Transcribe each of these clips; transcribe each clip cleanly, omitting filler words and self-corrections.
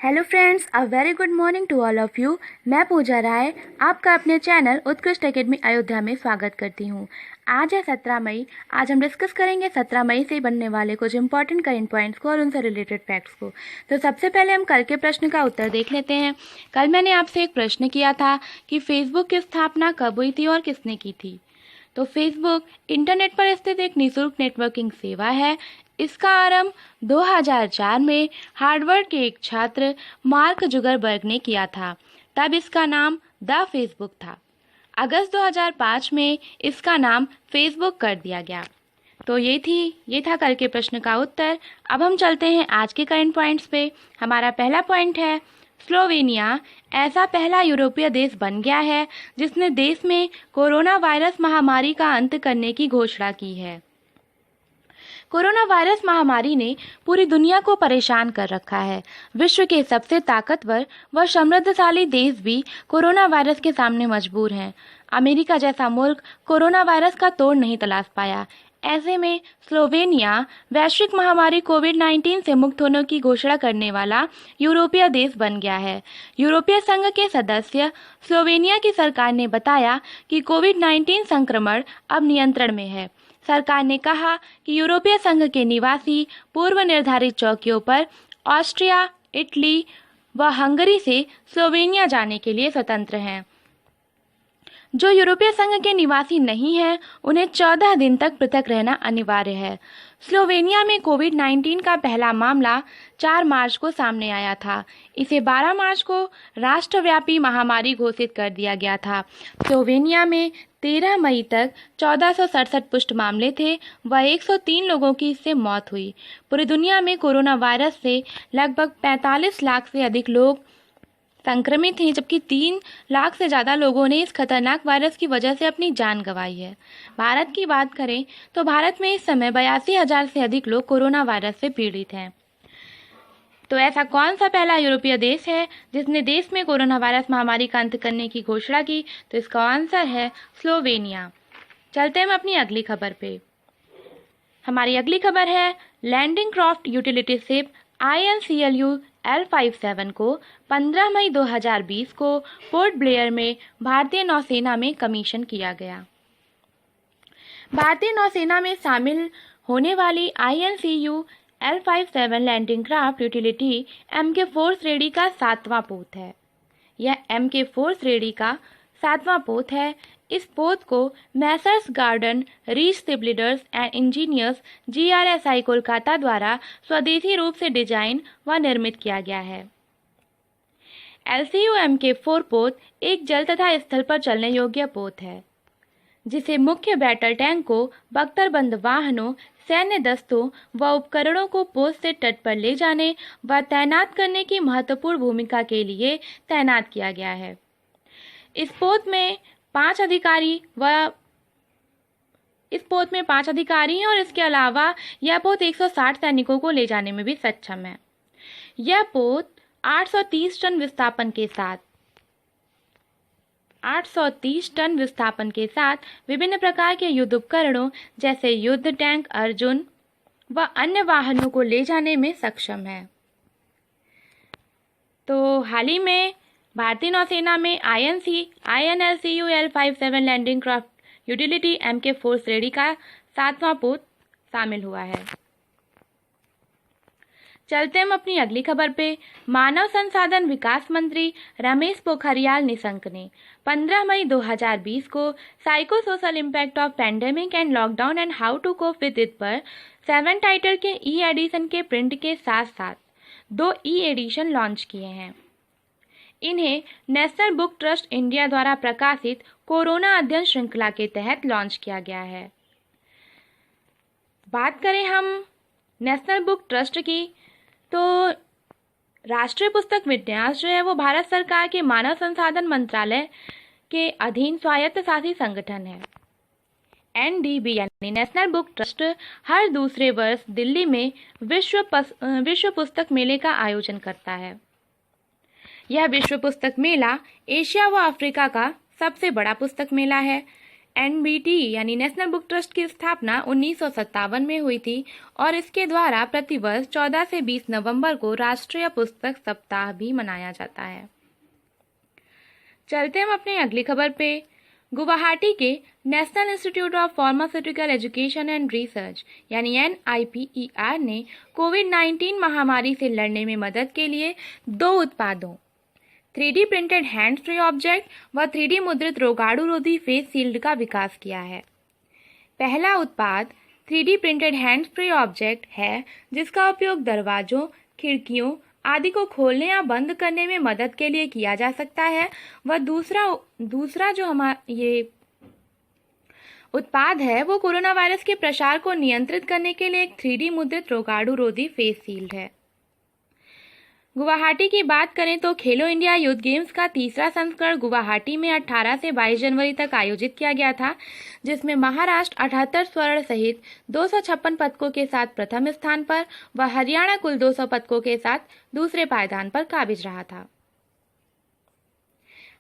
Hello friends, a very good morning to all of you. मैं पूजा राय आपका अपने channel उत्कृष्ट एकेडमी अयोध्या में स्वागत करती हूँ। आज है 17 मई। आज हम डिस्कस करेंगे 17 मई से बनने वाले कुछ इंपॉर्टेंट करेंट पॉइंट्स को और उनसे रिलेटेड फैक्ट्स को। तो सबसे पहले हम कल के प्रश्न का उत्तर देख लेते हैं। कल मैंने आपसे एक प्रश्न किया था कि फेसबुक की स्थापना कब हुई थी और किसने की थी। तो फेसबुक इंटरनेट पर स्थित एक निःशुल्क नेटवर्किंग सेवा है। इसका आरंभ 2004 में हार्वर्ड के एक छात्र मार्क जुगरबर्ग ने किया था। तब इसका नाम द फेसबुक था। अगस्त 2005 में इसका नाम फेसबुक कर दिया गया। तो ये था कल के प्रश्न का उत्तर। अब हम चलते हैं आज के करंट पॉइंट्स पे। हमारा पहला पॉइंट है, स्लोवेनिया ऐसा पहला यूरोपीय देश बन गया है जिसने देश में कोरोना वायरस महामारी का अंत करने की घोषणा की है। कोरोना वायरस महामारी ने पूरी दुनिया को परेशान कर रखा है। विश्व के सबसे ताकतवर व समृद्धशाली देश भी कोरोना वायरस के सामने मजबूर हैं। अमेरिका जैसा मुल्क कोरोना वायरस का तोड़ नहीं तलाश पाया। ऐसे में स्लोवेनिया वैश्विक महामारी कोविड-19 से मुक्त होने की घोषणा करने वाला यूरोपीय देश बन गया है। यूरोपीय संघ के सदस्य स्लोवेनिया की सरकार ने बताया कि कोविड-19 संक्रमण अब नियंत्रण में है। सरकार ने कहा कि यूरोपीय संघ के निवासी पूर्व निर्धारित चौकियों पर ऑस्ट्रिया, इटली व हंगरी से स्लोवेनिया जाने के लिए स्वतंत्र हैं। जो यूरोपीय संघ के निवासी नहीं हैं, उन्हें 14 दिन तक पृथक रहना अनिवार्य है। स्लोवेनिया में कोविड-19 का पहला मामला 4 मार्च को सामने आया था। इसे 12 मार्च को राष्ट्रव्यापी महामारी घोषित कर दिया गया था। स्लोवेनिया में 13 मई तक 1467 पुष्ट मामले थे व 103 लोगों की इससे मौत हुई। पूरी दुनिया में कोरोना वायरस से लगभग 45 लाख से अधिक लोग संक्रमित हैं, जबकि 3 लाख से ज़्यादा लोगों ने इस खतरनाक वायरस की वजह से अपनी जान गंवाई है। भारत की बात करें तो भारत में इस समय 82,000 से अधिक लोग कोरोना वायरस से पीड़ित हैं। तो ऐसा कौन सा पहला यूरोपीय देश है जिसने देश में कोरोना वायरस महामारी का अंत करने की घोषणा की? तो इसका आंसर है स्लोवेनिया। चलते हैं हम अपनी अगली खबर पे। हमारी अगली खबर है, landing craft utility ship INCLU L57 को 15 मई 2020 को पोर्ट ब्लेयर में भारतीय नौसेना में कमीशन किया गया। भारतीय नौसेना में शामिल होने वाली INCU L57 landing craft utility MK4 श्रेणी का 7वां पोत है। यह MK4 श्रेणी का 7वां पोत है। इस पोत को Messrs garden reach shipbuilders and engineers GRSI Kolkata द्वारा स्वदेशी रूप से डिजाइन व निर्मित किया गया है। LCU MK4 पोत एक जल तथा स्थल पर चलने योग्य पोत है, जिसे मुख्य बैटल टैंक को बख्तरबंद वाहनों, सैन्य दस्तों व उपकरणों को पोत से तट पर ले जाने व तैनात करने की महत्वपूर्ण भूमिका के लिए तैनात किया गया है। इस पोत में 5 अधिकारी हैं और इसके अलावा यह पोत 160 सैनिकों को ले जाने में भी सक्षम है। यह पोत 830 टन विस्थापन के साथ विभिन्न प्रकार के युद्ध उपकरणों जैसे युद्ध टैंक अर्जुन व अन्य वाहनों को ले जाने में सक्षम है। तो हाल ही में भारतीय नौसेना में INLCU L57 landing craft utility MK4 श्रेणी का 7वां पोत शामिल हुआ है। चलते हम अपनी अगली खबर पे। मानव संसाधन विकास मंत्री रमेश पोखरियाल निशंक ने 15 मई 2020 को psycho social impact of pandemic and lockdown and how to cope with it पर 7 टाइटल के एडिशन के प्रिंट के साथ साथ 2 एडिशन लॉन्च किए हैं। इन्हें नेशनल बुक ट्रस्ट इंडिया द्वारा प्रकाशित कोरोना अध्ययन श्रृंखला के तहत लॉन्च किया गया है। बात करें हम नेशनल बुक ट्रस्ट की, तो राष्ट्रीय पुस्तक विन्यास जो है वो भारत सरकार के मानव संसाधन मंत्रालय के अधीन स्वायत्त शासी संगठन है। NDB यानी नेशनल बुक ट्रस्ट हर दूसरे वर्ष दिल्ली में विश्व पुस्तक मेले का आयोजन करता है। यह विश्व पुस्तक मेला एशिया व अफ्रीका का सबसे बड़ा पुस्तक मेला है। NBT यानी नेशनल बुक ट्रस्ट की स्थापना 1957 में हुई थी और इसके द्वारा प्रतिवर्ष 14 से 20 नवंबर को राष्ट्रीय पुस्तक सप्ताह भी मनाया जाता है। चलते हम अपने अगली खबर पे। गुवाहाटी के national institute of pharmaceutical education and research यानी NIPER ने कोविड-19 महामारी से लड़ने में मदद के लिए 2 उत्पादों 3D printed hands free object व 3D मुद्रित रोगाणु रोधी फेस शील्ड का विकास किया है। पहला उत्पाद 3D printed hands free object है, जिसका उपयोग दरवाजों, खिड़कियों आदि को खोलने या बंद करने में मदद के लिए किया जा सकता है। वह दूसरा जो ये उत्पाद है वो कोरोना वायरस के प्रसार को नियंत्रित करने के लिए एक 3D मुद्रित रोगाणु रोधी फेस शील्ड है। गुवाहाटी की बात करें तो खेलो इंडिया यूथ गेम्स का तीसरा संस्करण गुवाहाटी में 18 से 22 जनवरी तक आयोजित किया गया था, जिसमें महाराष्ट्र 78 स्वर्ण सहित 256 पदकों के साथ प्रथम स्थान पर व हरियाणा कुल 200 पदकों के साथ दूसरे पायदान पर काबिज रहा था।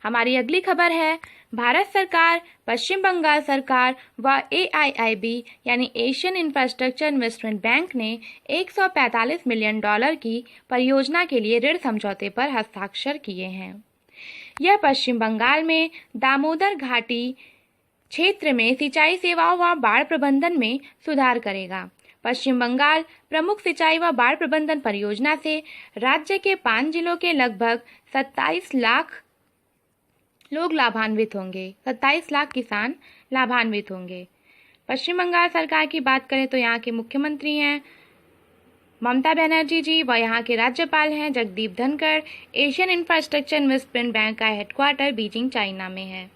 हमारी अगली खबर है, भारत सरकार, पश्चिम बंगाल सरकार व AIIB यानी एशियन इंफ्रास्ट्रक्चर इन्वेस्टमेंट बैंक ने $145 मिलियन की परियोजना के लिए ऋण समझौते पर हस्ताक्षर किए हैं। यह पश्चिम बंगाल में दामोदर घाटी क्षेत्र में सिंचाई सेवाओं व बाढ़ प्रबंधन में सुधार करेगा। पश्चिम बंगाल प्रमुख सिंचाई व बाढ़ प्रबंधन परियोजना से राज्य के 5 जिलों के लगभग 27 लाख लोग लाभान्वित होंगे, 27 लाख किसान लाभान्वित होंगे। पश्चिम बंगाल सरकार की बात करें तो यहाँ के मुख्यमंत्री हैं ममता बनर्जी जी व यहाँ के राज्यपाल हैं Jagdeep Dhankhar. Asian infrastructure investment bank का हेडक्वार्टर बीजिंग, चाइना में है।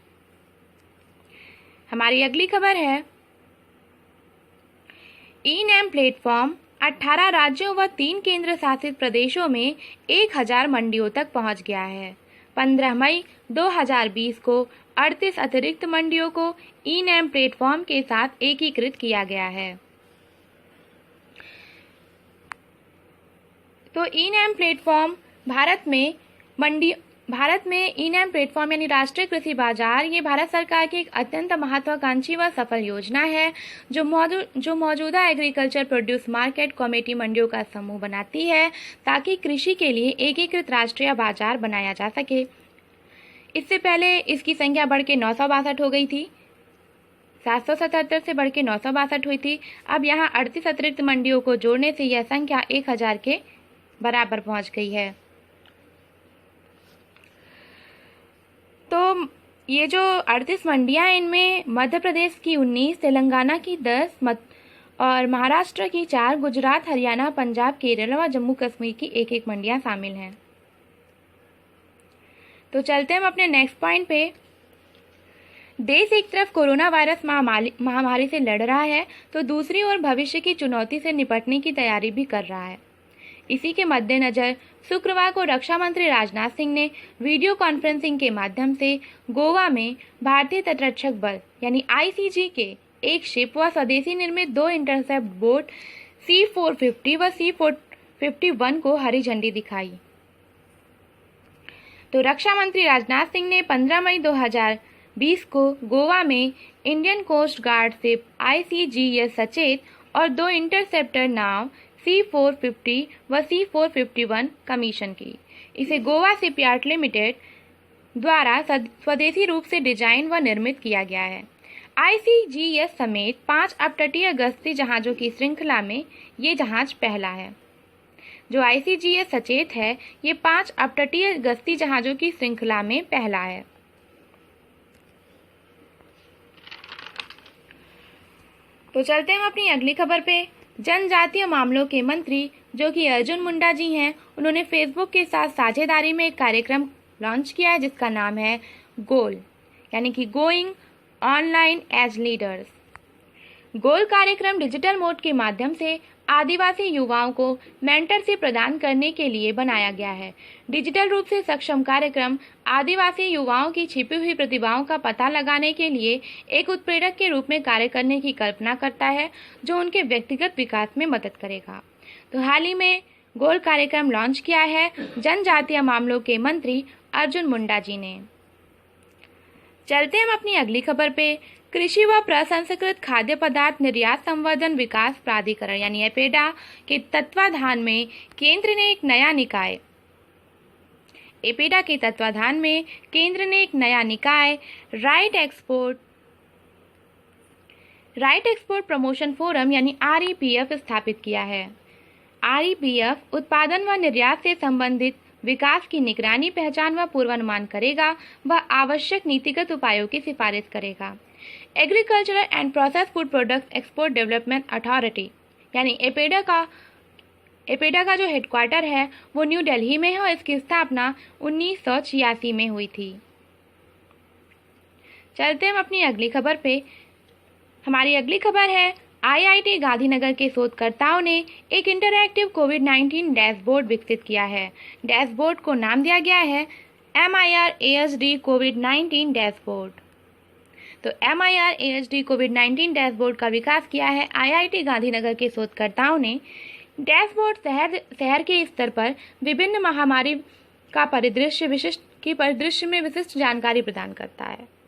हमारी अगली खबर है, ई-नैम प्लेटफॉर्म 18 राज्यों व 3 केंद्र शासित प्रदेशों में 1000 मंडियों तक पहुंच गया है। 15 मई 2020 को 38 अतिरिक्त मंडियों को ई-नैम प्लेटफॉर्म के साथ एकीकृत किया गया है। तो ई-नैम प्लेटफॉर्म भारत में ई-नैम प्लेटफॉर्म यानी राष्ट्रीय कृषि बाजार, ये भारत सरकार की एक अत्यंत महत्वाकांक्षी व सफल योजना है जो मौजूदा एग्रीकल्चर प्रोड्यूस मार्केट कमेटी मंडियों का समूह बनाती है ताकि कृषि के लिए एकीकृत राष्ट्रीय बाजार बनाया जा सके। इससे पहले इसकी संख्या बढ़ के 962 हो गई थी, 777 से बढ़ के 962 हुई थी। अब यहाँ 38 अतिरिक्त मंडियों को जोड़ने से यह संख्या 1000 के बराबर पहुंच गई है। तो ये जो 38 मंडियां हैं, इनमें मध्य प्रदेश की 19, तेलंगाना की 10 और महाराष्ट्र की 4, गुजरात, हरियाणा, पंजाब, केरल व जम्मू कश्मीर की 1-1 मंडियां शामिल हैं। तो चलते हम अपने नेक्स्ट पॉइंट पे। देश एक तरफ कोरोना वायरस महामारी से लड़ रहा है तो दूसरी ओर भविष्य की चुनौती से निपटने की तैयारी भी कर रहा है। इसी के मद्देनजर शुक्रवार को रक्षा मंत्री राजनाथ सिंह ने वीडियो कॉन्फ्रेंसिंग के माध्यम से गोवा में भारतीय तटरक्षक बल यानी ICG के एक शिप व स्वदेशी निर्मित 2 इंटरसेप्ट बोट C-450 व C-451 को हरी झंडी दिखाई। तो रक्षा मंत्री राजनाथ सिंह ने 15 मई 2020 को गोवा में Indian coast guard ship ICGS Sachet और 2 इंटरसेप्टर नाव C-450 व C-451 कमीशन की। इसे गोवा शिपयार्ड लिमिटेड द्वारा स्वदेशी रूप से डिजाइन व निर्मित किया गया है। ICGS समेत 5 अपतटीय गश्ती जहाजों की श्रृंखला में ये जहाज पहला है। जो ICGS सचेत है, ये 5 अपतटीय गश्ती जहाजों की श्रृंखला में पहला है। तो चलते हैं अपनी अगली खबर पे। जनजातीय मामलों के मंत्री जो कि अर्जुन मुंडा जी हैं, उन्होंने फेसबुक के साथ साझेदारी में एक कार्यक्रम लॉन्च किया है जिसका नाम है गोल यानी कि गोइंग ऑनलाइन एज लीडर्स। गोल कार्यक्रम डिजिटल मोड के माध्यम से आदिवासी युवाओं को मेंटरशिप प्रदान करने के लिए बनाया गया है। डिजिटल रूप से सक्षम कार्यक्रम आदिवासी युवाओं की छिपी हुई प्रतिभाओं का पता लगाने के लिए एक उत्प्रेरक के रूप में कार्य करने की कल्पना करता है जो उनके व्यक्तिगत विकास में मदद करेगा। तो हाल ही में गोल कार्यक्रम लॉन्च किया है जनजातीय मामलों के मंत्री अर्जुन मुंडा जी ने। चलते हम अपनी अगली खबर पे। कृषि व प्रसंस्कृत खाद्य पदार्थ निर्यात संवर्धन विकास प्राधिकरण यानी एपेडा के तत्वाधान में केंद्र ने एक नया निकाय राइट एक्सपोर्ट प्रमोशन फोरम यानी REPF स्थापित किया है। REPF उत्पादन व निर्यात से संबंधित विकास की निगरानी, पहचान व पूर्वानुमान करेगा व आवश्यक नीतिगत उपायों की सिफारिश करेगा। Agricultural and process food products export development authority यानी एपेडा का जो हेडक्वार्टर है वो न्यू दिल्ली में है और इसकी स्थापना 1986 में हुई थी। चलते हम अपनी अगली खबर पे। हमारी अगली खबर है IIT गांधीनगर के शोधकर्ताओं ने एक इंटरैक्टिव कोविड-19 डैशबोर्ड विकसित किया है। डैशबोर्ड को नाम दिया गया है MIR-ASD कोविड-19 डैशबोर्ड। तो MIR-ASD कोविड-19 डैशबोर्ड का विकास किया है IIT गांधीनगर के शोधकर्ताओं ने। डैशबोर्ड शहर के स्तर पर विभिन्न महामारी का परिदृश्य में विशिष्ट जानकारी प्रदान करता है।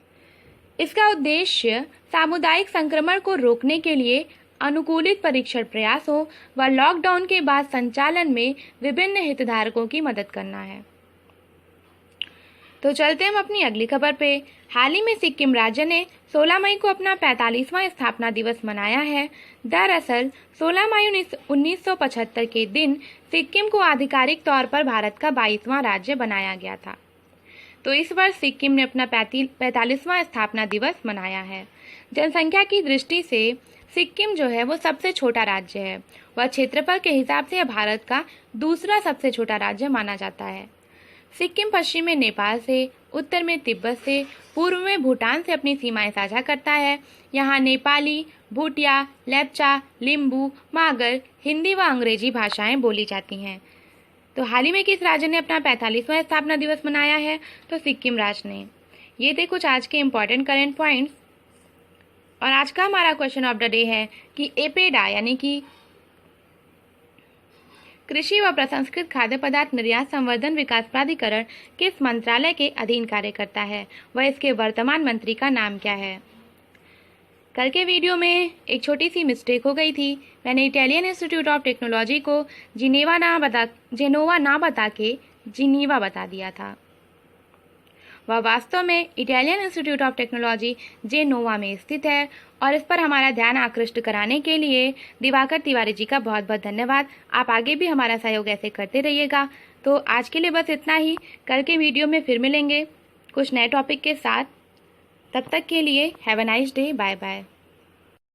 इसका उद्देश्य सामुदायिक संक्रमण को रोकने के लिए अनुकूलित परीक्षण प्रयासों व लॉकडाउन के बाद संचालन में विभिन्न हितधारकों की मदद करना है। तो चलते हम अपनी अगली खबर पे। हाल ही में सिक्किम राज्य ने 16 मई को अपना 45वां स्थापना दिवस मनाया है। दरअसल 16 मई 1975 के दिन सिक्किम को आधिकारिक तौर पर भारत का 22वां राज्य बनाया गया था। तो इस वर्ष सिक्किम ने अपना 45वां स्थापना दिवस मनाया है। जनसंख्या की दृष्टि से सिक्किम जो है वो सबसे छोटा राज्य है। वह क्षेत्रफल के हिसाब से भारत का दूसरा सबसे छोटा राज्य माना जाता है। सिक्किम पश्चिम में नेपाल से, उत्तर में तिब्बत से, पूर्व में भूटान से अपनी सीमाएं साझा करता है। यहाँ नेपाली, भूटिया, लेप्चा, लिम्बू, मागर, हिंदी व अंग्रेजी भाषाएं बोली जाती हैं। तो हाल ही में किस राज्य ने अपना 45वां स्थापना दिवस मनाया है? तो सिक्किम राज्य ने। ये थे कुछ आज के इम्पॉर्टेंट करंट पॉइंट्स। और आज का हमारा क्वेश्चन ऑफ द डे है कि एपेडा यानी कि कृषि व प्रसंस्कृत खाद्य पदार्थ निर्यात संवर्धन विकास प्राधिकरण किस मंत्रालय के अधीन कार्य करता है? वह इसके वर्तमान मंत्री का नाम क्या है? कल के वीडियो में एक छोटी सी मिस्टेक हो गई थी। मैंने इटालियन इंस्टीट्यूट ऑफ टेक्नोलॉजी को जेनोवा ना बता के जिनीवा बता दिया था। वह वास्तव में Italian institute of technology Genova में स्थित है। और इस पर हमारा ध्यान आकृष्ट कराने के लिए दिवाकर तिवारी जी का बहुत बहुत धन्यवाद। आप आगे भी हमारा सहयोग ऐसे करते रहिएगा। तो आज के लिए बस इतना ही। कल के वीडियो में फिर मिलेंगे कुछ नए टॉपिक के साथ। तब तक के लिए have a nice day. Bye bye.